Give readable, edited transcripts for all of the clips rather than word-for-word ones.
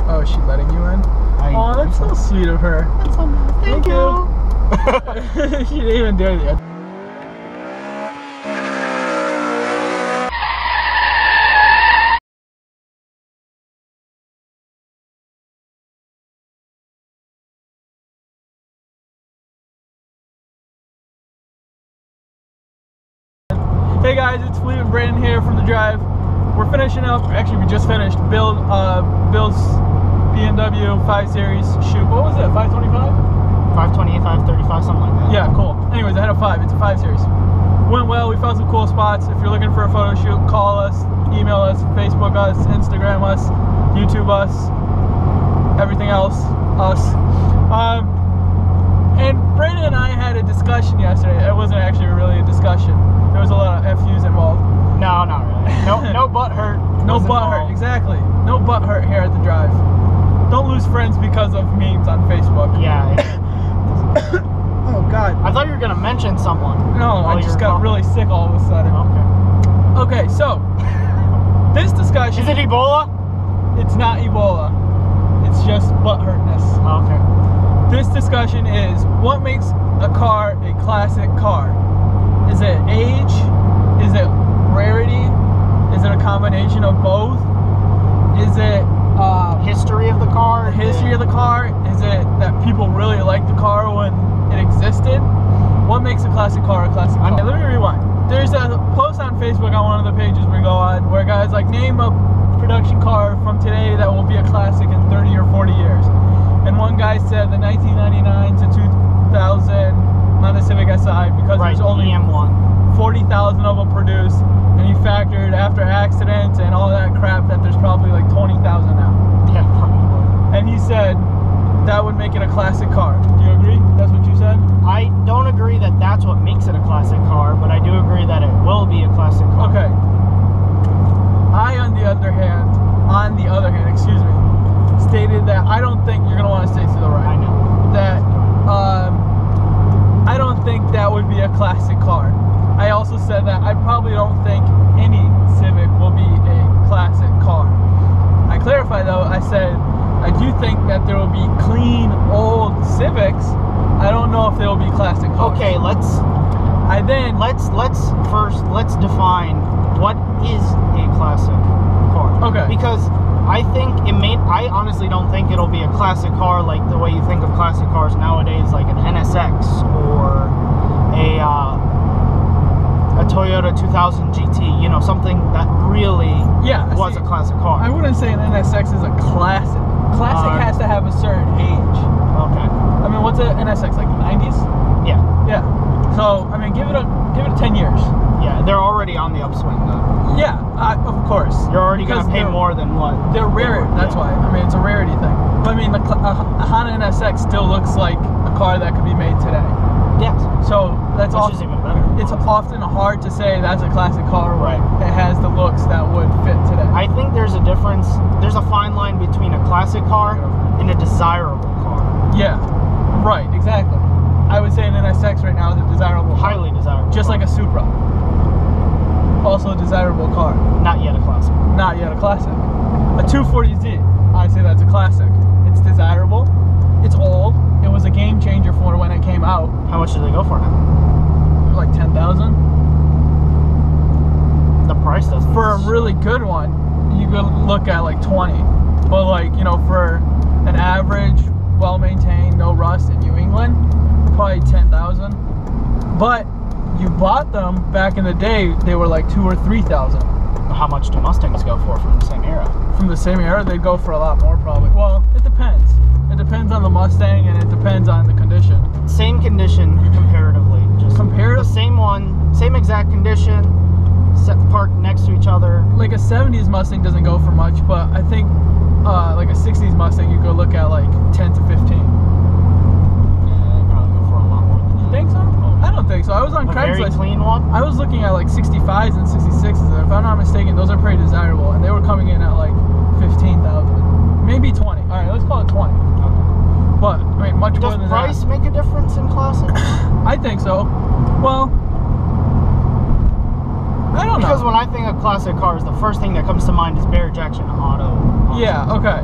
Oh, is she letting you in? Oh, that's so sweet of her. That's so nice. Thank you. She didn't even do it. Hey guys, it's Filipe and Brandon here from the drive. We're finishing up, actually we just finished Bill's BMW 5 Series shoot. What was it, 525? 528, 535, something like that. Yeah, cool. Anyways, I had a 5, it's a 5 Series. Went well, we found some cool spots. If you're looking for a photo shoot, call us, email us, Facebook us, Instagram us, YouTube us, everything else, us. And Brandon and I had a discussion yesterday. It wasn't actually really a discussion. There was a lot of FUs involved. No, not really. No butt hurt. No butt hurt, exactly. No butt hurt here at the drive. Don't lose friends because of memes on Facebook. Yeah. Oh God. I thought you were gonna mention someone. No, I just got really sick all of a sudden. Okay, so this discussion. Is it Ebola? It's not Ebola. It's just butt hurtness. Okay. This discussion is what makes a car a classic car. Is it age? Is it rarity? Is it a combination of both? Is it history of the car? The history of the car? Is it that people really liked the car when it existed? What makes a classic car a classic car? Okay, let me rewind. There's a post on Facebook on one of the pages we go on where guys like name a production car from today that will be a classic in 30 or 40 years. And one guy said the 1999 to 2000 Honda Civic Si because there's only 40,000 of them produced, and he factored after accidents and all that crap that there's probably like 20,000 now. Yeah, probably. And he said that would make it a classic car. Do you agree? That's what you said? I don't agree that that's what makes it a classic car, but I do agree that it will be a classic car. Okay. I, on the other hand, excuse me, stated that I don't think you're gonna want to stay to the right. I know. That I don't think that would be a classic car. I also said that I probably don't think any Civic will be a classic car. I clarified though, I said I do think that there will be clean old Civics. I don't know if they will be classic cars. Okay, let's first define what is a classic car. Okay. Because I honestly don't think it'll be a classic car like the way you think of classic cars nowadays, like an NSX or a Toyota 2000 GT, you know, something that really was a classic car. I wouldn't say an NSX is a classic. Classic has to have a certain age. Okay. I mean, what's an NSX, like 90s? Yeah. Yeah. So, I mean, give it 10 years. Yeah, they're already on the upswing though. Yeah, of course. You're already going to pay more than what? They're rare, that's why. I mean, it's a rarity thing. But I mean, a Honda NSX still looks like a car that could be made today. Yes. So, that's Which is even better. It's often hard to say that's a classic car when it has the looks that would fit today. I think there's a difference. There's a fine line between a classic car and a desirable car. Yeah, right, exactly. I would say an NSX right now is a desirable car. Highly desirable. Just like a Supra. Also a desirable car. Not yet a classic. Not yet a classic. A 240Z, I say that's a classic. It's desirable. It's old. It was a game changer for when it came out. How much do they go for now? Like 10,000. The price doesn't. For a really good one, you could look at like 20. But like, you know, for an average, well-maintained, no rust in New England, probably 10,000. But you bought them back in the day, they were like 2,000 or 3,000. How much do Mustangs go for from the same era? From the same era, they'd go for a lot more probably. Well, it depends. It depends on the Mustang and it depends on the condition. Same condition comparatively. Just the same one, same exact condition, parked next to each other. Like a 70s Mustang doesn't go for much, but I think like a 60s Mustang you could look at like 10 to 15. Think so? I don't think so. I was on Craigslist. Very clean one? I was looking at like 65s and 66s, and if I'm not mistaken, those are pretty desirable, and they were coming in at like 15,000, maybe 20. All right, let's call it 20. Okay. But I mean, much more than that. Does price make a difference in classics? I think so. Well, I don't know. Because when I think of classic cars, the first thing that comes to mind is Barrett Jackson Auto. Yeah. Okay.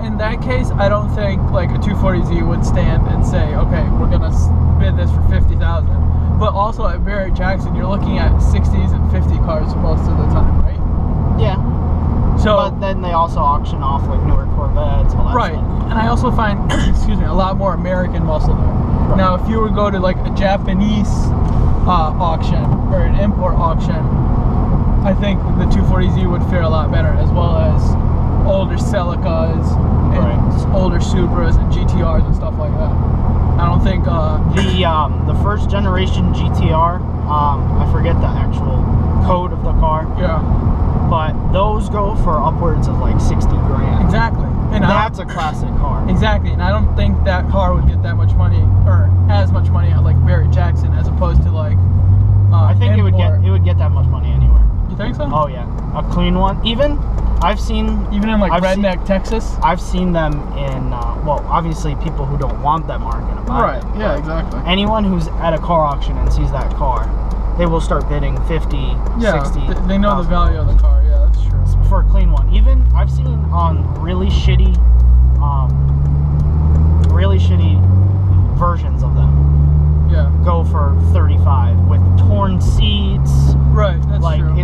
in that case, I don't think like a 240Z would stand and say, okay, we're gonna bid this for $50,000. But also at Barrett Jackson, you're looking at 60s and 50 cars most of the time, right? Yeah. So, but then they also auction off like newer Corvettes, all that right. stuff. And I also find, excuse me, a lot more American muscle there. Right. Now, if you were to go to like a Japanese auction or an import auction, I think the 240Z would fare a lot better, as well as older Celicas and older Supras and GTRs and stuff like that. I don't think the first generation GTR, I forget the actual code of the car. Yeah. But those go for upwards of like 60 grand. Exactly. And that's a classic car. Exactly. And I don't think that car would get that much money, or as much money at like Barrett Jackson, as opposed to like I think import. it would get that much money anywhere. You think so? Oh yeah. A clean one. Even in like redneck Texas. I've seen them in well, obviously people who don't want them aren't gonna buy it. Right. Yeah, exactly. Anyone who's at a car auction and sees that car, they will start bidding 50, 60. They know the value of the car. Yeah, that's true. For a clean one. Even I've seen on really shitty versions of them. Yeah. Go for 35 with torn seats. Right. That's like true.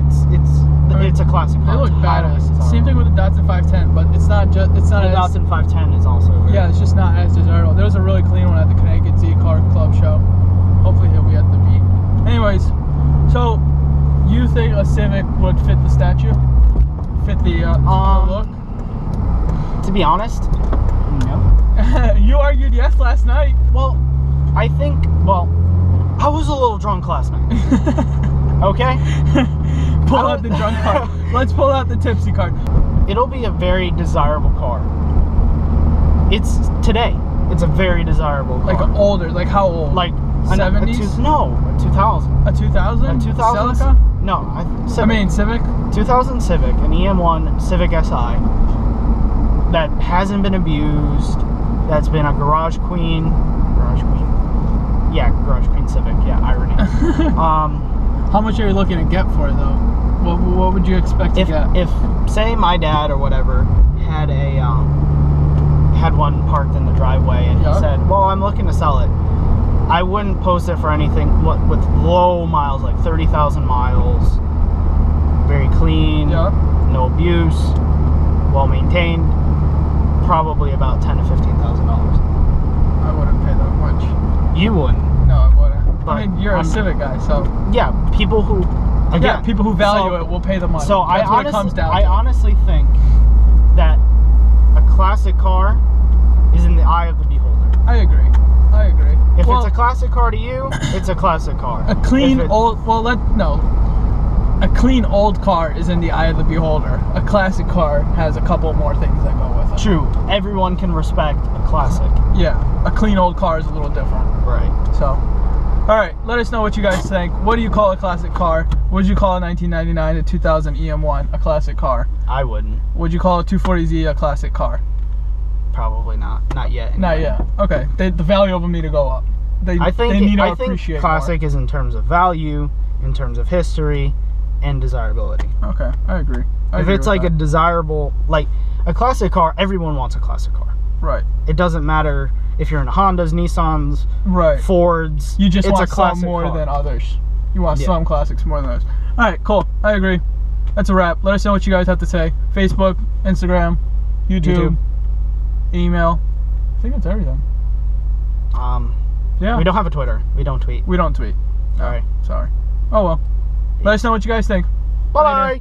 It's a classic car. They look badass. Same thing with the Datsun 510, but it's not just. It's not. The Datsun 510 is also. Yeah, it's just not as desirable. There was a really clean one at the Connecticut Z Car Club show. Hopefully he'll be at the meet. Anyways, so you think a Civic would fit the statue? Fit the look? To be honest, no. You argued yes last night. Well, I was a little drunk last night. Okay? Pull out the drunk card. Let's pull out the tipsy card. It'll be a very desirable car. It's today. It's a very desirable car. Like older, like how old? Like 70s? No, a 2000. A 2000? A 2000? Celica? No, Civic. I mean Civic? 2000 Civic, an EM1 Civic Si that hasn't been abused, that's been a garage queen. Yeah, garage queen Civic, yeah, irony. How much are you looking to get for it though? What would you expect to get? If say my dad or whatever had had one parked in the driveway and he said, well, I'm looking to sell it, I wouldn't post it for anything with low miles, like 30,000 miles, very clean, no abuse, well maintained, probably about $10,000 to $15,000. I wouldn't pay that much. You wouldn't? No, I wouldn't. But I mean, you're a Civic guy, so yeah, people who people who value it will pay the money. So that's what it comes down to. I honestly think that a classic car is in the eye of the beholder. I agree. If it's a classic car to you, it's a classic car. A clean a clean old car is in the eye of the beholder. A classic car has a couple more things that go with it. True. Everyone can respect a classic. Yeah. A clean old car is a little different. Right. So, all right. Let us know what you guys think. What do you call a classic car? Would you call a 1999 to 2000 EM1 a classic car? I wouldn't. Would you call a 240Z a classic car? Probably not. Not yet. Anyway. Not yet. Okay. The value of them need to go up. I think classic more. Is in terms of value, in terms of history, and desirability. Okay, I agree. If it's like a desirable, like a classic car, everyone wants a classic car. Right. It doesn't matter if you're in Hondas, Nissans, Fords. You just want some more than others. You want some classics more than others. All right, cool. I agree. That's a wrap. Let us know what you guys have to say. Facebook, Instagram, YouTube. Email. I think that's everything. Yeah. We don't have a Twitter. We don't tweet. We don't tweet. Sorry. Sorry. Oh well. Let us know what you guys think. Bye.